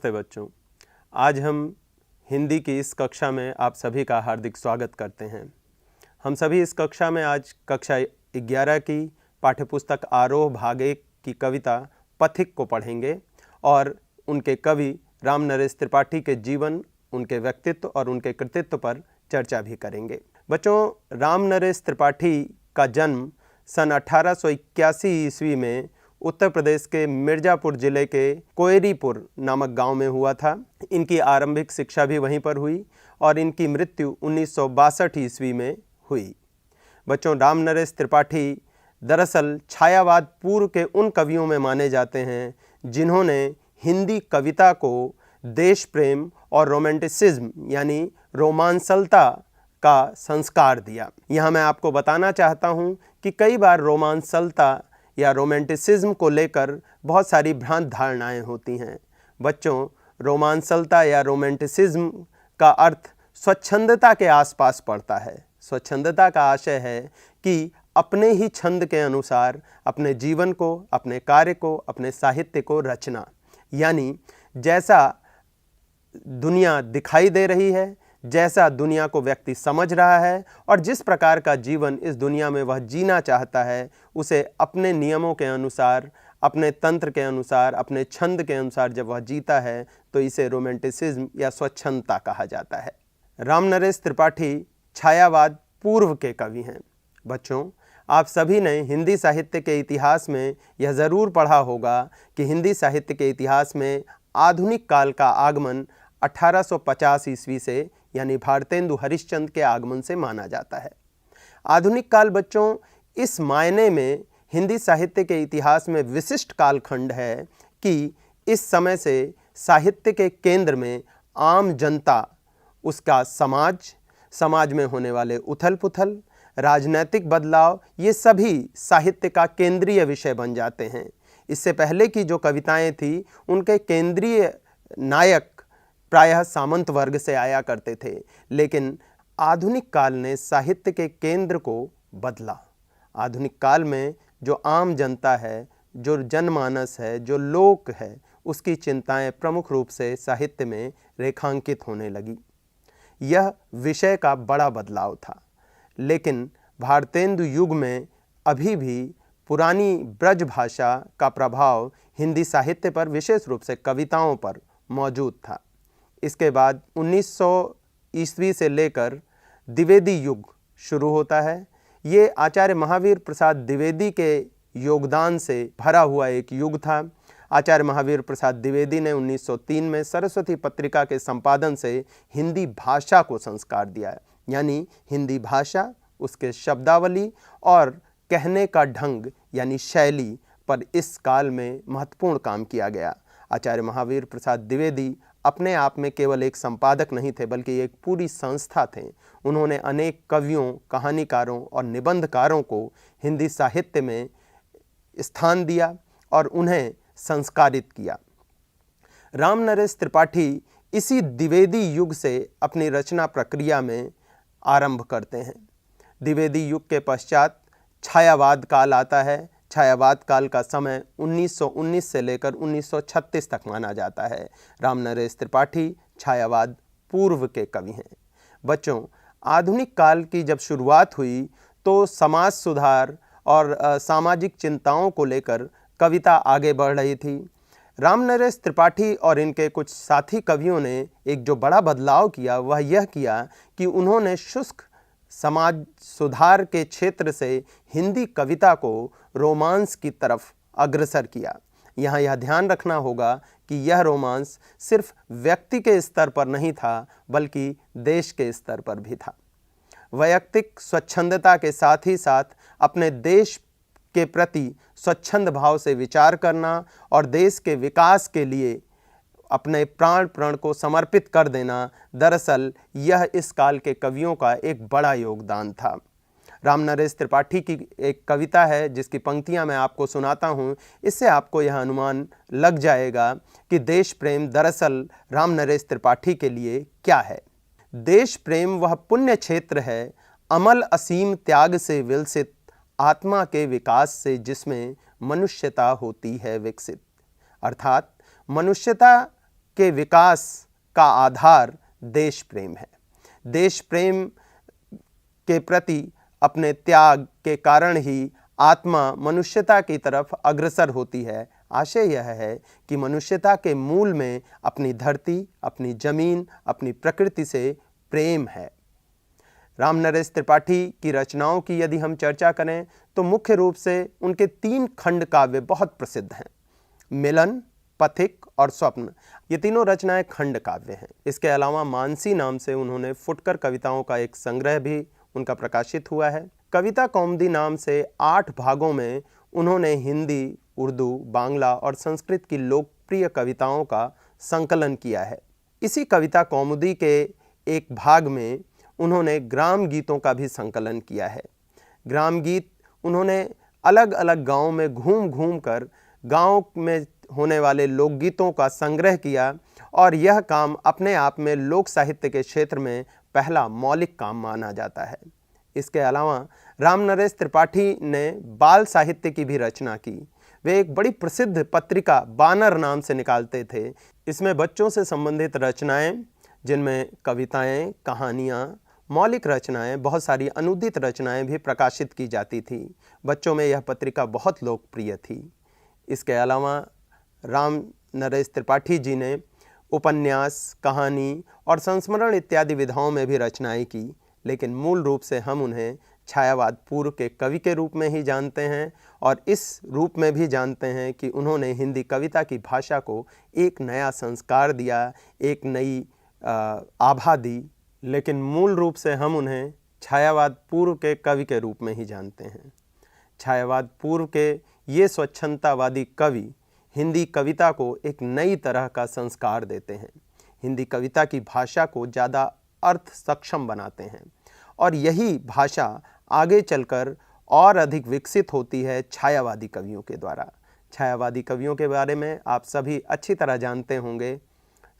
नमस्ते बच्चों। आज हम हिंदी की इस कक्षा में आप सभी का हार्दिक स्वागत करते हैं। हम सभी इस कक्षा में आज कक्षा 11 की पाठ्यपुस्तक आरोह भाग 1 की कविता पथिक को पढ़ेंगे और उनके कवि राम नरेश त्रिपाठी के जीवन, उनके व्यक्तित्व और उनके कृतित्व पर चर्चा भी करेंगे। बच्चों, राम नरेश त्रिपाठी का जन्म सन 1881 ईस्वी में उत्तर प्रदेश के मिर्जापुर जिले के कोयरीपुर नामक गांव में हुआ था। इनकी आरंभिक शिक्षा भी वहीं पर हुई और इनकी मृत्यु 1962 ईस्वी में हुई। बच्चों, राम नरेश त्रिपाठी दरअसल छायावाद पूर्व के उन कवियों में माने जाते हैं जिन्होंने हिंदी कविता को देश प्रेम और रोमांटिसिज्म यानी रोमांसलता का संस्कार दिया। यहाँ मैं आपको बताना चाहता हूँ कि कई बार रोमांसलता या रोमांटिसिज्म को लेकर बहुत सारी भ्रांत धारणाएं होती हैं। बच्चों, रोमांसलता या रोमांटिसिज्म का अर्थ स्वच्छंदता के आसपास पड़ता है। स्वच्छंदता का आशय है कि अपने ही छंद के अनुसार अपने जीवन को, अपने कार्य को, अपने साहित्य को रचना, यानी जैसा दुनिया दिखाई दे रही है, जैसा दुनिया को व्यक्ति समझ रहा है और जिस प्रकार का जीवन इस दुनिया में वह जीना चाहता है, उसे अपने नियमों के अनुसार, अपने तंत्र के अनुसार, अपने छंद के अनुसार जब वह जीता है तो इसे रोमांटिसिज्म या स्वच्छंदता कहा जाता है। राम नरेश त्रिपाठी छायावाद पूर्व के कवि हैं। बच्चों, आप सभी ने हिंदी साहित्य के इतिहास में यह ज़रूर पढ़ा होगा कि हिंदी साहित्य के इतिहास में आधुनिक काल का आगमन 1850 ईस्वी से यानी भारतेंदु हरिश्चंद्र के आगमन से माना जाता है। आधुनिक काल बच्चों इस मायने में हिंदी साहित्य के इतिहास में विशिष्ट कालखंड है कि इस समय से साहित्य के केंद्र में आम जनता, उसका समाज में होने वाले उथल पुथल, राजनैतिक बदलाव, ये सभी साहित्य का केंद्रीय विषय बन जाते हैं। इससे पहले की जो कविताएं थी उनके केंद्रीय नायक प्रायः सामंत वर्ग से आया करते थे, लेकिन आधुनिक काल ने साहित्य के केंद्र को बदला। आधुनिक काल में जो आम जनता है, जो जनमानस है, जो लोक है, उसकी चिंताएं प्रमुख रूप से साहित्य में रेखांकित होने लगी। यह विषय का बड़ा बदलाव था, लेकिन भारतेंदु युग में अभी भी पुरानी ब्रज भाषा का प्रभाव हिंदी साहित्य पर, विशेष रूप से कविताओं पर मौजूद था। इसके बाद 1900 ईस्वी से लेकर द्विवेदी युग शुरू होता है। ये आचार्य महावीर प्रसाद द्विवेदी के योगदान से भरा हुआ एक युग था। आचार्य महावीर प्रसाद द्विवेदी ने 1903 में सरस्वती पत्रिका के संपादन से हिंदी भाषा को संस्कार दिया, यानी हिंदी भाषा, उसके शब्दावली और कहने का ढंग यानी शैली पर इस काल में महत्वपूर्ण काम किया गया। आचार्य महावीर प्रसाद द्विवेदी अपने आप में केवल एक संपादक नहीं थे, बल्कि एक पूरी संस्था थे। उन्होंने अनेक कवियों, कहानीकारों और निबंधकारों को हिंदी साहित्य में स्थान दिया और उन्हें संस्कारित किया। राम नरेश त्रिपाठी इसी द्विवेदी युग से अपनी रचना प्रक्रिया में आरंभ करते हैं। द्विवेदी युग के पश्चात छायावाद काल आता है। छायावाद काल का समय 1919 से लेकर 1936 तक माना जाता है। राम नरेश त्रिपाठी छायावाद पूर्व के कवि हैं। बच्चों, आधुनिक काल की जब शुरुआत हुई तो समाज सुधार और सामाजिक चिंताओं को लेकर कविता आगे बढ़ रही थी। राम नरेश त्रिपाठी और इनके कुछ साथी कवियों ने एक जो बड़ा बदलाव किया वह यह किया कि उन्होंने शुष्क समाज सुधार के क्षेत्र से हिंदी कविता को रोमांस की तरफ अग्रसर किया। यहाँ यह ध्यान रखना होगा कि यह रोमांस सिर्फ व्यक्ति के स्तर पर नहीं था, बल्कि देश के स्तर पर भी था। वैयक्तिक स्वच्छंदता के साथ ही साथ अपने देश के प्रति स्वच्छंद भाव से विचार करना और देश के विकास के लिए अपने प्राण प्रण को समर्पित कर देना, दरअसल यह इस काल के कवियों का एक बड़ा योगदान था। राम नरेश त्रिपाठी की एक कविता है जिसकी पंक्तियां मैं आपको सुनाता हूं। इससे आपको यह अनुमान लग जाएगा कि देश प्रेम दरअसल राम नरेश त्रिपाठी के लिए क्या है। देश प्रेम वह पुण्य क्षेत्र है, अमल असीम त्याग से विलसित, आत्मा के विकास से जिसमें मनुष्यता होती है विकसित। अर्थात मनुष्यता के विकास का आधार देश प्रेम है। देश प्रेम के प्रति अपने त्याग के कारण ही आत्मा मनुष्यता की तरफ अग्रसर होती है। आशय यह है कि मनुष्यता के मूल में अपनी धरती, अपनी जमीन, अपनी प्रकृति से प्रेम है। राम नरेश त्रिपाठी की रचनाओं की यदि हम चर्चा करें तो मुख्य रूप से उनके 3 खंड काव्य बहुत प्रसिद्ध हैं, मिलन, पथिक और स्वप्न। ये तीनों रचनाएं खंड काव्य हैं। इसके अलावा मानसी नाम से उन्होंने फुटकर कविताओं का एक संग्रह भी उनका प्रकाशित हुआ है। कविता कौमुदी नाम से 8 भागों में उन्होंने हिंदी, उर्दू, बांग्ला और संस्कृत की लोकप्रिय कविताओं का संकलन किया है। इसी कविता कौमुदी के एक भाग में उन्होंने ग्राम गीतों का भी संकलन किया है। ग्राम गीत उन्होंने अलग अलग गांवों में घूम घूम कर गांव में होने वाले लोकगीतों का संग्रह किया और यह काम अपने आप में लोक साहित्य के क्षेत्र में पहला मौलिक काम माना जाता है। इसके अलावा राम नरेश त्रिपाठी ने बाल साहित्य की भी रचना की। वे एक बड़ी प्रसिद्ध पत्रिका बानर नाम से निकालते थे। इसमें बच्चों से संबंधित रचनाएं, जिनमें कविताएं, कहानियाँ, मौलिक रचनाएं, बहुत सारी अनुदित रचनाएं भी प्रकाशित की जाती थी। बच्चों में यह पत्रिका बहुत लोकप्रिय थी। इसके अलावा राम नरेश त्रिपाठी जी ने उपन्यास, कहानी और संस्मरण इत्यादि विधाओं में भी रचनाएं की, लेकिन मूल रूप से हम उन्हें छायावाद पूर्व के कवि के रूप में ही जानते हैं और इस रूप में भी जानते हैं कि उन्होंने हिंदी कविता की भाषा को एक नया संस्कार दिया, एक नई आभा दी, लेकिन मूल रूप से हम उन्हें छायावाद पूर्व के कवि के रूप में ही जानते हैं। छायावाद पूर्व के ये स्वच्छंदतावादी कवि हिंदी कविता को एक नई तरह का संस्कार देते हैं, हिंदी कविता की भाषा को ज़्यादा अर्थ सक्षम बनाते हैं और यही भाषा आगे चलकर और अधिक विकसित होती है छायावादी कवियों के द्वारा। छायावादी कवियों के बारे में आप सभी अच्छी तरह जानते होंगे।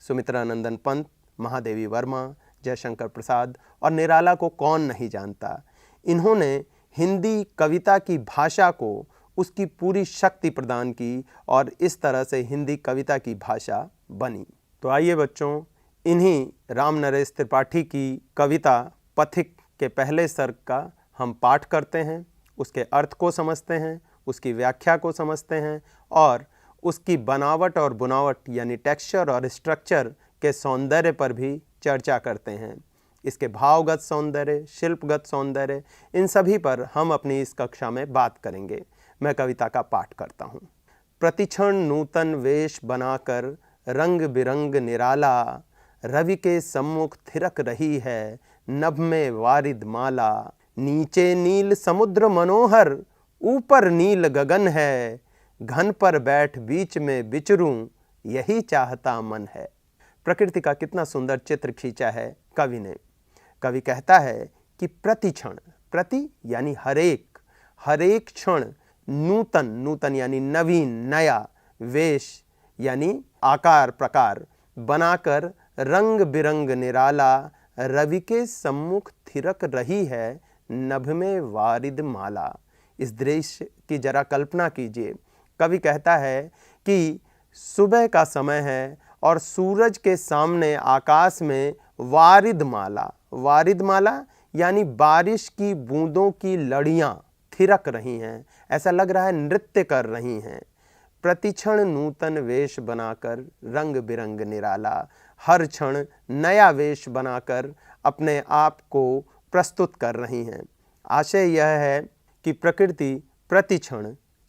सुमित्रानंदन पंत, महादेवी वर्मा, जयशंकर प्रसाद और निराला को कौन नहीं जानता। इन्होंने हिंदी कविता की भाषा को उसकी पूरी शक्ति प्रदान की और इस तरह से हिंदी कविता की भाषा बनी। तो आइए बच्चों, इन्हीं राम नरेश त्रिपाठी की कविता पथिक के पहले सर्ग का हम पाठ करते हैं, उसके अर्थ को समझते हैं, उसकी व्याख्या को समझते हैं और उसकी बनावट और बुनावट यानी टेक्सचर और स्ट्रक्चर के सौंदर्य पर भी चर्चा करते हैं। इसके भावगत सौंदर्य, शिल्पगत सौंदर्य, इन सभी पर हम अपनी इस कक्षा में बात करेंगे। मैं कविता का पाठ करता हूँ। प्रतिक्षण नूतन वेश बनाकर रंग बिरंग निराला, रवि के सम्मुख थिरक रही है नभ में वारिद माला। नीचे नील समुद्र मनोहर, ऊपर नील गगन है, घन पर बैठ बीच में विचरूं, यही चाहता मन है। प्रकृति का कितना सुंदर चित्र खींचा है कवि ने। कवि कहता है कि प्रतिक्षण, प्रति यानी हरेक, हरेक क्षण, नूतन, नूतन यानी नवीन, नया, वेश यानी आकार प्रकार, बनाकर रंग बिरंग निराला, रवि के सम्मुख थिरक रही है नभ में वारिद माला। इस दृश्य की जरा कल्पना कीजिए। कवि कहता है कि सुबह का समय है और सूरज के सामने आकाश में वारिद माला, वारिद माला यानी बारिश की बूंदों की लड़ियां थिरक रही हैं, ऐसा लग रहा है नृत्य कर रही हैं। प्रतिक्षण नूतन वेश बनाकर रंग बिरंग निराला, हर क्षण नया वेश बनाकर अपने आप को प्रस्तुत कर रही हैं। आशय यह है कि प्रकृति प्रतिक्षण,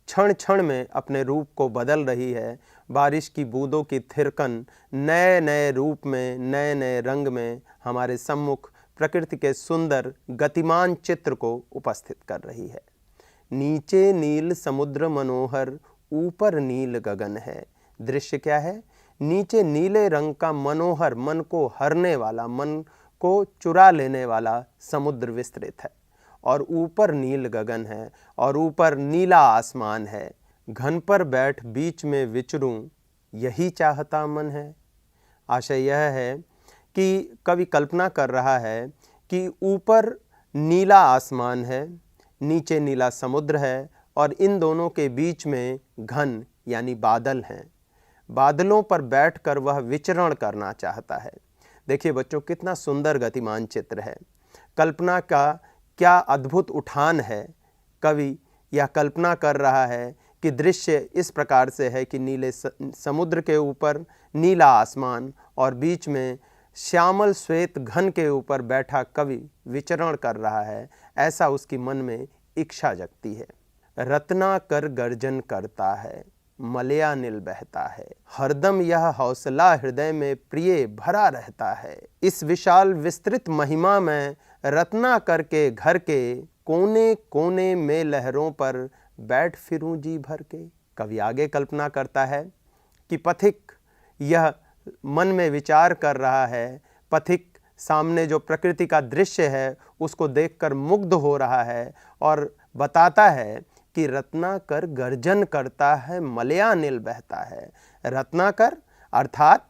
क्षण क्षण में अपने रूप को बदल रही है। बारिश की बूंदों की थिरकन नए नए रूप में, नए नए रंग में हमारे सम्मुख प्रकृति के सुंदर गतिमान चित्र को उपस्थित कर रही है। नीचे नील समुद्र मनोहर, ऊपर नील गगन है। दृश्य क्या है? नीचे नीले रंग का मनोहर, मन को हरने वाला, मन को चुरा लेने वाला समुद्र विस्तृत है और ऊपर नील गगन है और ऊपर नीला आसमान है। घन पर बैठ बीच में विचरूं, यही चाहता मन है। आशय यह है कि कवि कल्पना कर रहा है कि ऊपर नीला आसमान है, नीचे नीला समुद्र है और इन दोनों के बीच में घन यानी बादल हैं। बादलों पर बैठकर वह विचरण करना चाहता है। देखिए बच्चों, कितना सुंदर गतिमान चित्र है। कल्पना का क्या अद्भुत उठान है। कवि यह कल्पना कर रहा है कि दृश्य इस प्रकार से है कि नीले समुद्र के ऊपर नीला आसमान और बीच में श्यामल श्वेत घन के ऊपर बैठा कवि विचरण कर रहा है, ऐसा उसकी मन में इच्छा जगती है। रत्नाकर गर्जन करता है, मलया नील बहता है, हरदम यह हौसला हृदय में प्रिय भरा रहता है। इस विशाल विस्तृत महिमा में रत्नाकर के घर के कोने कोने में लहरों पर बैठ फिरूं जी भर के। कवि आगे कल्पना करता है कि पथिक यह मन में विचार कर रहा है, पथिक सामने जो प्रकृति का दृश्य है उसको देखकर मुग्ध हो रहा है और बताता है कि रत्नाकर गर्जन करता है, मलया नील बहता है। रत्नाकर अर्थात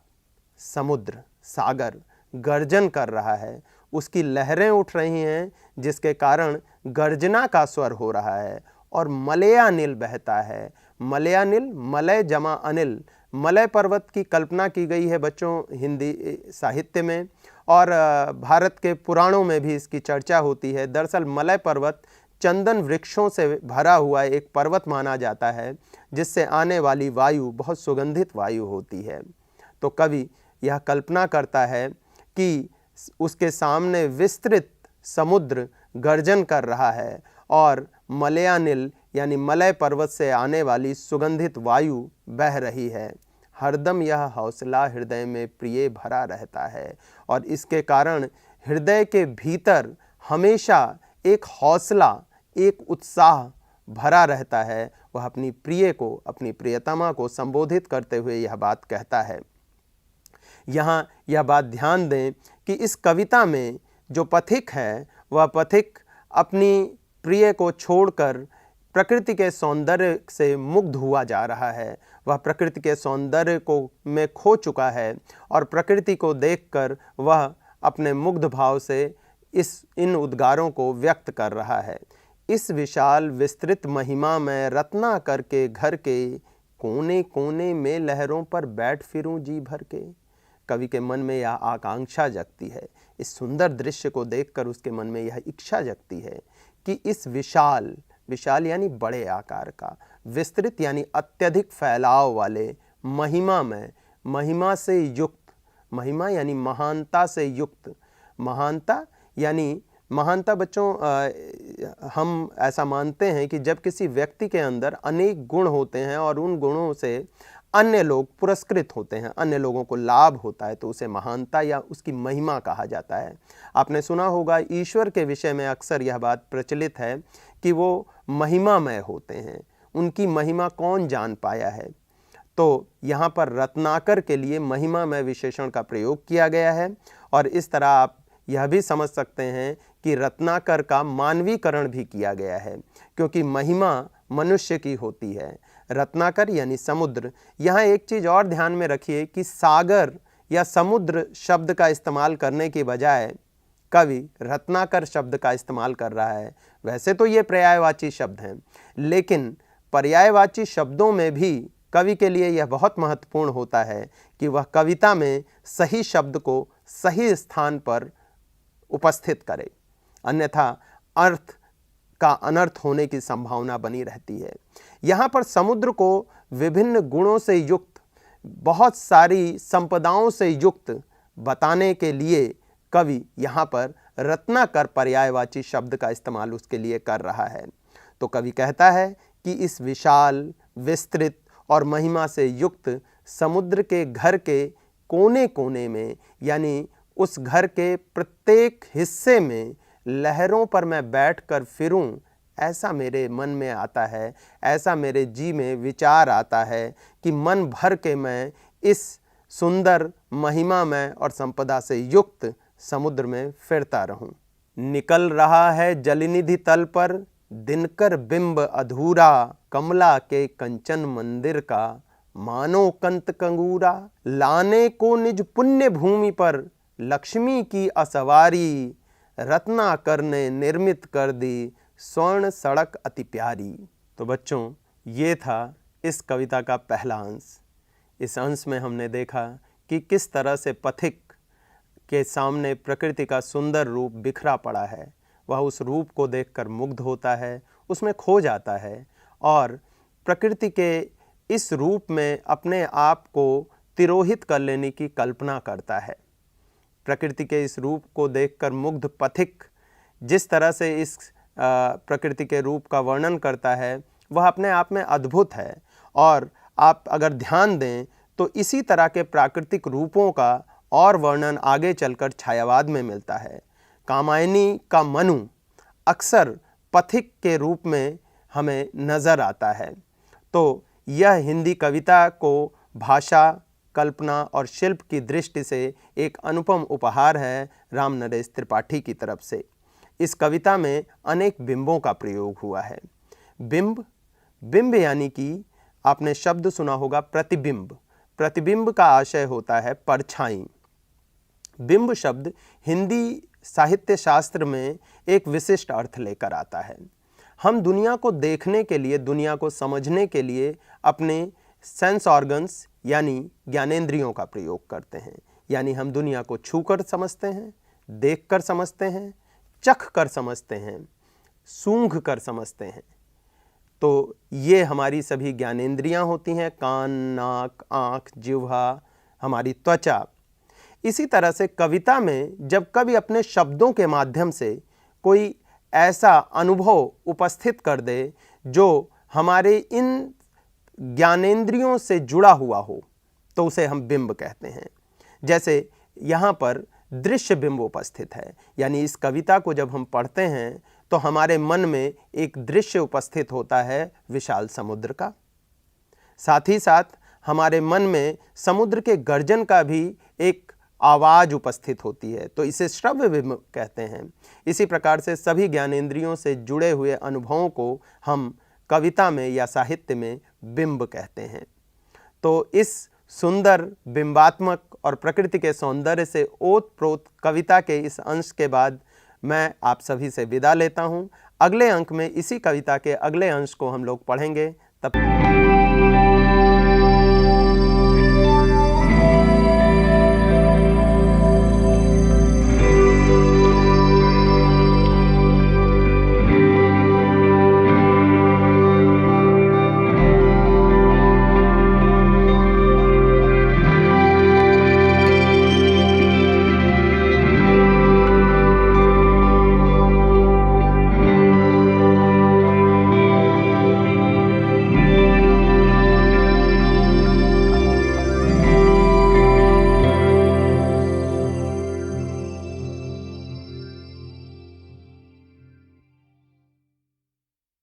समुद्र, सागर गर्जन कर रहा है, उसकी लहरें उठ रही हैं जिसके कारण गर्जना का स्वर हो रहा है। और मलया नील बहता है। मलया नील, मलय जमा अनिल, मलय पर्वत की कल्पना की गई है बच्चों हिंदी साहित्य में, और भारत के पुराणों में भी इसकी चर्चा होती है। दरअसल मलय पर्वत चंदन वृक्षों से भरा हुआ एक पर्वत माना जाता है, जिससे आने वाली वायु बहुत सुगंधित वायु होती है। तो कवि यह कल्पना करता है कि उसके सामने विस्तृत समुद्र गर्जन कर रहा है और मलया नील यानी मलय पर्वत से आने वाली सुगंधित वायु बह रही है। हरदम यह हौसला हृदय में प्रिय भरा रहता है, और इसके कारण हृदय के भीतर हमेशा एक हौसला, एक उत्साह भरा रहता है। वह अपनी प्रिय को, अपनी प्रियतमा को संबोधित करते हुए यह बात कहता है। यहाँ यह बात ध्यान दें कि इस कविता में जो पथिक है वह पथिक अपनी प्रिय को छोड़कर प्रकृति के सौंदर्य से मुग्ध हुआ जा रहा है। वह प्रकृति के सौंदर्य को में खो चुका है और प्रकृति को देखकर वह अपने मुग्ध भाव से इन उद्गारों को व्यक्त कर रहा है। इस विशाल विस्तृत महिमा में रत्नाकर के घर के कोने कोने में लहरों पर बैठ फिरूं जी भर के। कवि के मन में यह आकांक्षा जगती है, इस सुंदर दृश्य को देखकर उसके मन में यह इच्छा जगती है कि इस विशाल, विशाल यानी बड़े आकार का, विस्तृत यानी अत्यधिक फैलाव वाले महिमा में, महिमा से युक्त, महिमा यानी महानता से युक्त, महानता यानी महानता बच्चों हम ऐसा मानते हैं कि जब किसी व्यक्ति के अंदर अनेक गुण होते हैं और उन गुणों से अन्य लोग पुरस्कृत होते हैं, अन्य लोगों को लाभ होता है, तो उसे महानता या उसकी महिमा कहा जाता है। आपने सुना होगा ईश्वर के विषय में अक्सर यह बात प्रचलित है कि वो महिमामय होते हैं, उनकी महिमा कौन जान पाया है। तो यहाँ पर रत्नाकर के लिए महिमामय विशेषण का प्रयोग किया गया है, और इस तरह आप यह भी समझ सकते हैं कि रत्नाकर का मानवीकरण भी किया गया है, क्योंकि महिमा मनुष्य की होती है। रत्नाकर यानी समुद्र। यहाँ एक चीज़ और ध्यान में रखिए कि सागर या समुद्र शब्द का इस्तेमाल करने की बजाय कवि रत्नाकर शब्द का इस्तेमाल कर रहा है। वैसे तो ये पर्यायवाची शब्द हैं, लेकिन पर्यायवाची शब्दों में भी कवि के लिए यह बहुत महत्वपूर्ण होता है कि वह कविता में सही शब्द को सही स्थान पर उपस्थित करे, अन्यथा अर्थ का अनर्थ होने की संभावना बनी रहती है। यहाँ पर समुद्र को विभिन्न गुणों से युक्त, बहुत सारी संपदाओं से युक्त बताने के लिए कवि यहाँ पर रत्नाकर पर्यायवाची शब्द का इस्तेमाल उसके लिए कर रहा है। तो कवि कहता है कि इस विशाल, विस्तृत और महिमा से युक्त समुद्र के घर के कोने कोने में, यानी उस घर के प्रत्येक हिस्से में लहरों पर मैं बैठकर फिरूं, ऐसा मेरे मन में आता है, ऐसा मेरे जी में विचार आता है कि मन भर के मैं इस सुंदर, महिमामय और संपदा से युक्त समुद्र में फिरता रहूं। निकल रहा है जलनिधि तल पर दिनकर बिंब अधूरा, कमला के कंचन मंदिर का मानो कंत कंगूरा। लाने को निज पुण्य भूमि पर लक्ष्मी की असवारी, रत्नाकर ने निर्मित कर दी स्वर्ण सड़क अति प्यारी। तो बच्चों, ये था इस कविता का पहला अंश। इस अंश में हमने देखा कि किस तरह से पथिक के सामने प्रकृति का सुंदर रूप बिखरा पड़ा है। वह उस रूप को देखकर मुग्ध होता है, उसमें खो जाता है और प्रकृति के इस रूप में अपने आप को तिरोहित कर लेने की कल्पना करता है। प्रकृति के इस रूप को देखकर मुग्ध पथिक जिस तरह से इस प्रकृति के रूप का वर्णन करता है वह अपने आप में अद्भुत है। और आप अगर ध्यान दें तो इसी तरह के प्राकृतिक रूपों का और वर्णन आगे चलकर छायावाद में मिलता है। कामायनी का मनु अक्सर पथिक के रूप में हमें नज़र आता है। तो यह हिंदी कविता को भाषा, कल्पना और शिल्प की दृष्टि से एक अनुपम उपहार है राम नरेश त्रिपाठी की तरफ से। इस कविता में अनेक बिंबों का प्रयोग हुआ है। बिंब यानी कि आपने शब्द सुना होगा प्रतिबिंब। प्रतिबिंब का आशय होता है परछाई। बिंब शब्द हिंदी साहित्य शास्त्र में एक विशिष्ट अर्थ लेकर आता है। हम दुनिया को देखने के लिए, दुनिया को समझने के लिए अपने सेंस ऑर्गन्स यानी ज्ञानेंद्रियों का प्रयोग करते हैं। यानी हम दुनिया को छूकर समझते हैं, देखकर समझते हैं, चख कर समझते हैं, सूंघ कर समझते हैं। तो ये हमारी सभी ज्ञानेंद्रियां होती हैं, कान, नाक, आँख, जिह्वा, हमारी त्वचा। इसी तरह से कविता में जब कवि अपने शब्दों के माध्यम से कोई ऐसा अनुभव उपस्थित कर दे जो हमारे इन ज्ञानेंद्रियों से जुड़ा हुआ हो तो उसे हम बिंब कहते हैं। जैसे यहाँ पर दृश्य बिंब उपस्थित है, यानी इस कविता को जब हम पढ़ते हैं तो हमारे मन में एक दृश्य उपस्थित होता है विशाल समुद्र का। साथ ही साथ हमारे मन में समुद्र के गर्जन का भी एक आवाज़ उपस्थित होती है, तो इसे श्रव्य बिंब कहते हैं। इसी प्रकार से सभी ज्ञानेंद्रियों से जुड़े हुए अनुभवों को हम कविता में या साहित्य में बिंब कहते हैं। तो इस सुंदर बिंबात्मक और प्रकृति के सौंदर्य से ओत-प्रोत कविता के इस अंश के बाद मैं आप सभी से विदा लेता हूँ। अगले अंक में इसी कविता के अगले अंश को हम लोग पढ़ेंगे। तब